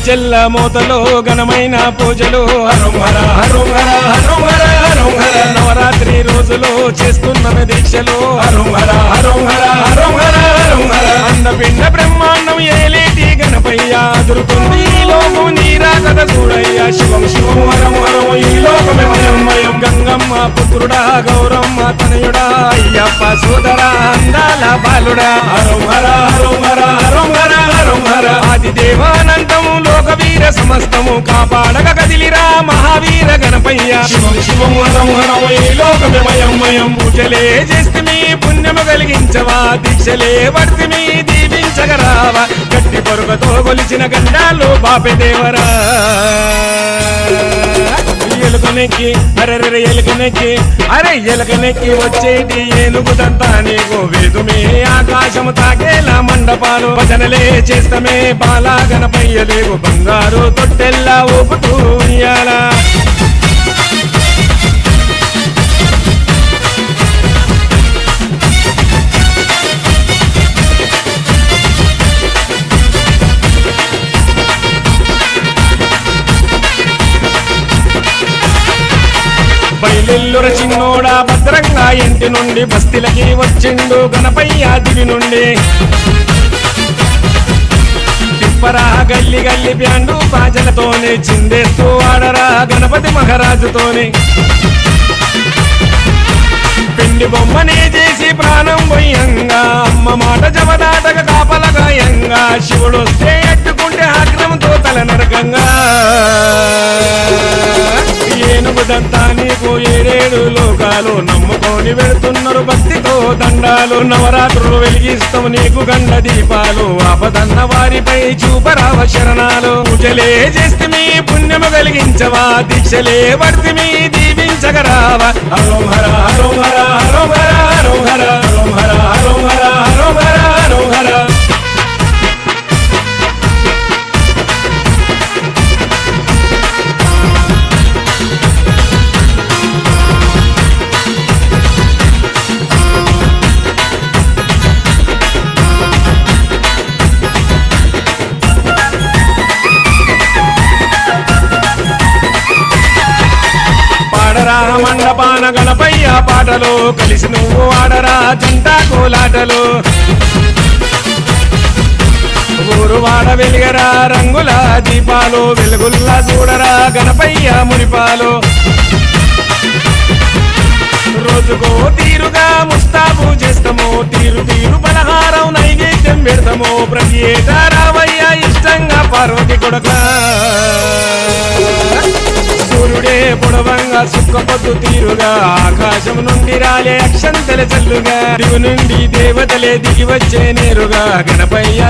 గజ్జెల్ల మోతలో ఘనమైన పూజలు హరం హర హరం హర హరం హర హరం హర నవరాత్రి రోజులో చేస్తున్న దీక్షలు హరం హర హరం హర హరం హర హరం హర అండపిండ బ్రహ్మాండం ఏలేటి గణపయ్య అదురుతుంది ఈ లోకం నీరా కథ చూడయ్యా శివం శివం హరం హరం ఈ లోకమే మయం గంగమ్మ పుత్రుడా గౌరమ్మ తనయుడా అయ్యప్ప సోదర అందాల బాలుడా హరం హర హరం హర హరం హర హరం హర ఆది దేవానందము లోకవీర సమస్తము కాపాడగ కదిలిరా మహావీర గణపయ్య శివం శివం హరం హరం ఈ లోకమే మయం పూజలే చేస్తే పుణ్యము కలిగించవా దీక్షలే వర్తిమి దీవించగరావా గట్టి పొరుగతో కొలిచిన గండాలు బాపే దేవరా ఎలుకనెక్కి అరెరె ఎలుకనెక్కి అరే ఎలుకనెక్కి వచ్చేటి ఏనుగుదంతా నీకు వేదుమే ఆకాశము తాకేలా మండపాలు భజనలే చేస్తమే బాలా గణపయ్య లేవు బంగారు తొట్టెల్లా ఊపుతూ ఇయ్యాలా బయలెల్లుర చిన్నోడా భద్రంగా ఇంటి నుండి బస్తీలకి వచ్చిండు గణపయ్య దివి నుండి తిప్పరా గల్లి గల్లి బ్యాండు బాజలతోనే చిందేస్తూ ఆడరా గణపతి మహారాజుతోనే పిండి బొమ్మనే చేసి ప్రాణం పోయంగా అమ్మ మాట జమదాటక కాపలగాయంగా శివుడు వస్తే ఎట్టుకుంటే ఆగ్రహంతో తల నరకంగా ఏనుగుదంతా నీకు ఏడేడు లోకాలు నమ్ముకొని వెళుతున్నారు భక్తితో దండాలు నవరాత్రులు వెలిగిస్తాం నీకు గండ దీపాలు ఆపదన్న వారిపై చూపరావ శరణాలు పూజలే చేస్తే మీ పుణ్యము కలిగించవా దీక్షలే వర్తిమి దీవించగరావా హరం హర హరం హర హరం హర హరం హర హరం హర హరం హర హరం హర హరం హర మండపాన గణపయ్య పాటలు కలిసి నువ్వు ఆడరా జంట కోలాటలు ఊరు వాడ వెలిగరా రంగుల దీపాలు వెలుగుల్లా చూడరా గణపయ్య మునిపాలు రోజుకో తీరుగా ముస్తాబు చేస్తాము తీరు తీరు పలహారం నైవేద్యం పెడతాము ప్రతి ఏటా రావయ్య ఇష్టంగా పార్వతి కొడక సూర్యుడే పొడవంగా సుక్కపొద్దు తీరుగా ఆకాశం నుండి రాలే అక్షంతల చల్లుగా దిగు నుండి దేవతలే దిగి వచ్చే నేరుగా గణపయ్య